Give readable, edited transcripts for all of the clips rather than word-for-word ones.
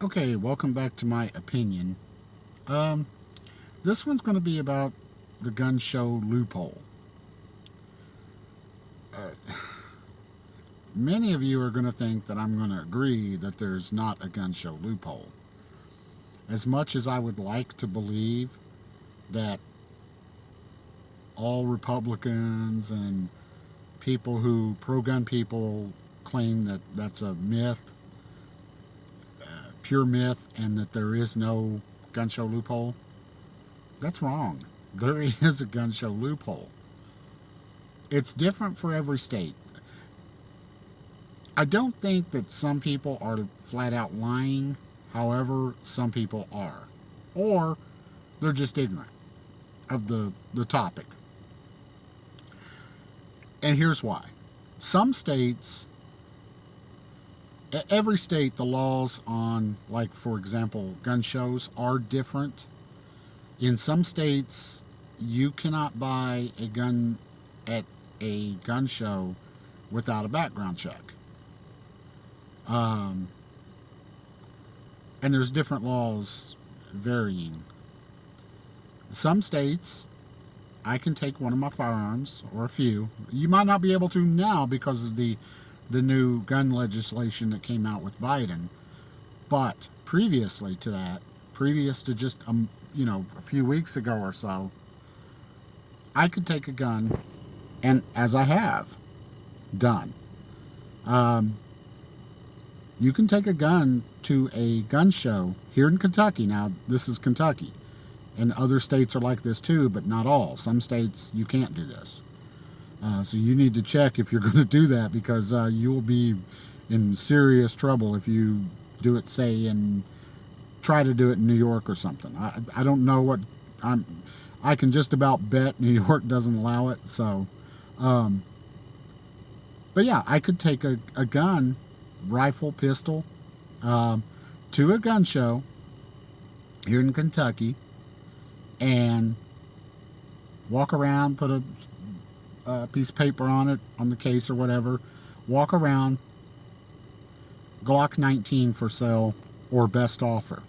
Okay, welcome back to my opinion. Um, this one's going to be about the gun show loophole. Many of you are going to think that I'm going to agree that there's not a gun show loophole. As much as I would like to believe that all Republicans and people who pro gun people claim that that's a myth, pure myth, and that there is no gun show loophole, that's wrong. There is a gun show loophole. It's different for every state. I don't think that some people are flat out lying. However, some people are. Or they're just ignorant of the topic. And here's why. Some states, every state, the laws on, like, for example, gun shows are different. In some states, you cannot buy a gun at a gun show without a background check. Um, and there's different laws varying. Some states, I can take one of my firearms, or a few. You might not be able to now because of the new gun legislation that came out with Biden. But previously to that, previous to just a few weeks ago or so, I could take a gun, and as I have done, um, you can take a gun to a gun show here in Kentucky. Now, this is Kentucky, and other states are like this too, but not all. Some states you can't do this. So you need to check if you're going to do that, because you will be in serious trouble if you do it, say, and try to do it in New York or something. I don't know what I can just about bet New York doesn't allow it. So, but yeah, I could take a gun, rifle, pistol, to a gun show here in Kentucky and walk around, put a piece of paper on it, on the case or whatever, walk around, Glock 19 for sale or best offer,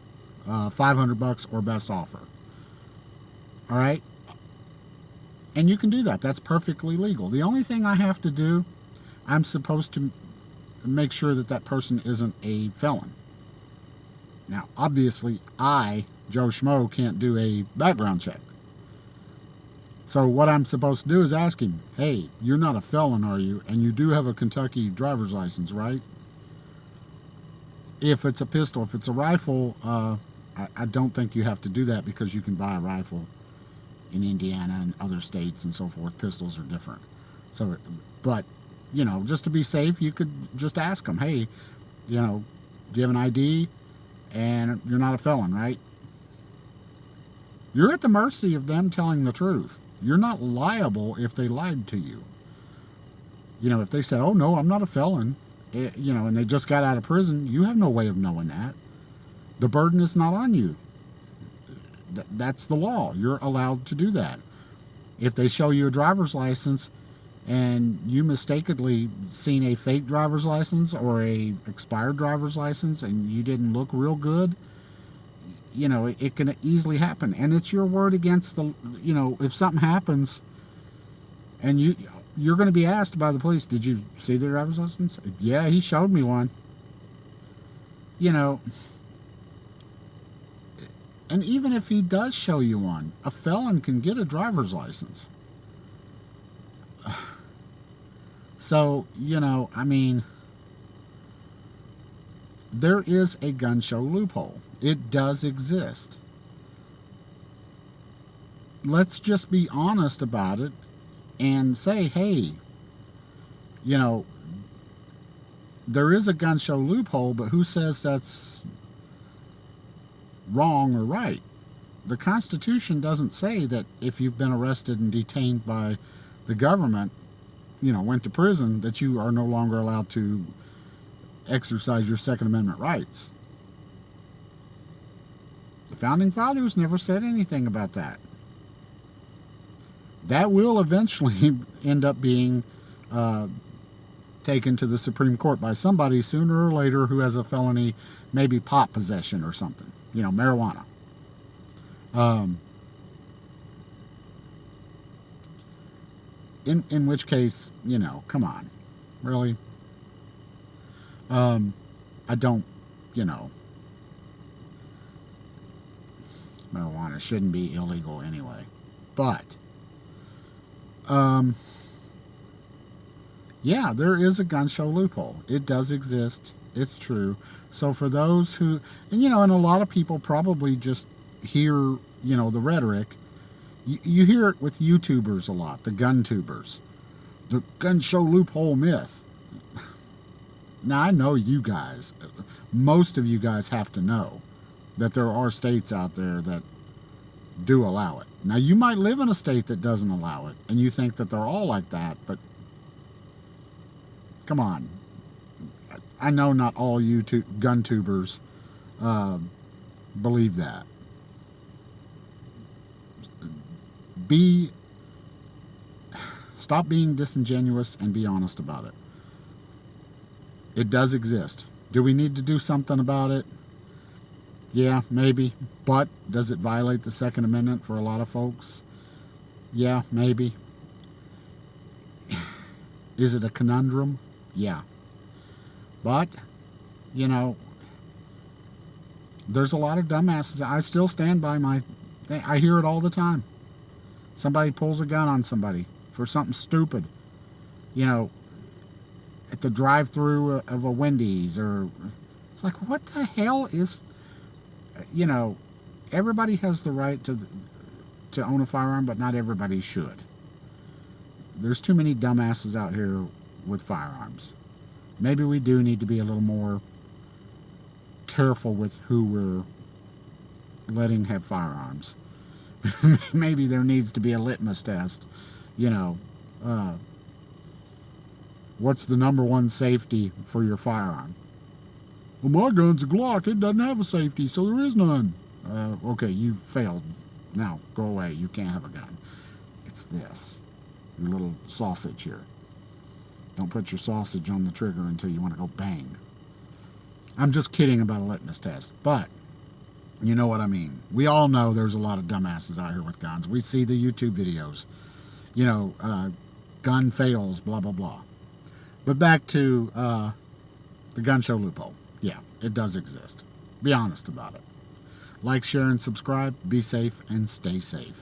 $500 or best offer. All right? And you can do that. That's perfectly legal. The only thing I have to do, I'm supposed to make sure that that person isn't a felon. Now, obviously, I, Joe Schmo, can't do a background check. So what I'm supposed to do is ask him, hey, you're not a felon, are you? And you do have a Kentucky driver's license, right? If it's a pistol, if it's a rifle, I don't think you have to do that, because you can buy a rifle in Indiana and other states and so forth. Pistols are different. So, but, just to be safe, you could just ask them, hey, do you have an ID? And you're not a felon, right? You're at the mercy of them telling the truth. You're not liable if they lied to you. If they said, oh, no, I'm not a felon, and they just got out of prison, you have no way of knowing that. The burden is not on you. That's the law. You're allowed to do that. If they show you a driver's license and you mistakenly seen a fake driver's license or a expired driver's license and you didn't look real good, it can easily happen. And it's your word against the, if something happens and you're going to be asked by the police, did you see the driver's license? Yeah, he showed me one. And even if he does show you one, a felon can get a driver's license. So, there is a gun show loophole. It does exist. Let's just be honest about it and say, hey, there is a gun show loophole, but who says that's wrong or right? The Constitution doesn't say that if you've been arrested and detained by the government, went to prison, that you are no longer allowed to exercise your Second Amendment rights. The Founding Fathers never said anything about that. That will eventually end up being taken to the Supreme Court by somebody sooner or later who has a felony, maybe pot possession or something, marijuana. In which case, come on, really. I don't, marijuana shouldn't be illegal anyway, but yeah, there is a gun show loophole. It does exist. It's true. So for those who, and a lot of people probably just hear, the rhetoric. You hear it with YouTubers a lot, the gun tubers. The gun show loophole myth. Now, I know you guys, most of you guys have to know that there are states out there that do allow it. Now, you might live in a state that doesn't allow it, and you think that they're all like that, but come on. I know not all gun tubers believe that. Stop being disingenuous and be honest about it. It does exist. Do we need to do something about it? Yeah, maybe. But does it violate the Second Amendment for a lot of folks? Yeah, maybe. Is it a conundrum? Yeah. But, there's a lot of dumbasses. I still stand by my thing. I hear it all the time. Somebody pulls a gun on somebody for something stupid. At the drive-through of a Wendy's, or it's like, what the hell is, everybody has the right to own a firearm, but not everybody should. There's too many dumbasses out here with firearms. Maybe we do need to be a little more careful with who we're letting have firearms. Maybe there needs to be a litmus test. What's the number one safety for your firearm? Well, my gun's a Glock. It doesn't have a safety, so there is none. Okay, you failed. Now, go away. You can't have a gun. It's this. Your little sausage here. Don't put your sausage on the trigger until you want to go bang. I'm just kidding about a litmus test, but you know what I mean. We all know there's a lot of dumbasses out here with guns. We see the YouTube videos. Gun fails, blah, blah, blah. But back to the gun show loophole. Yeah, it does exist. Be honest about it. Like, share, and subscribe. Be safe and stay safe.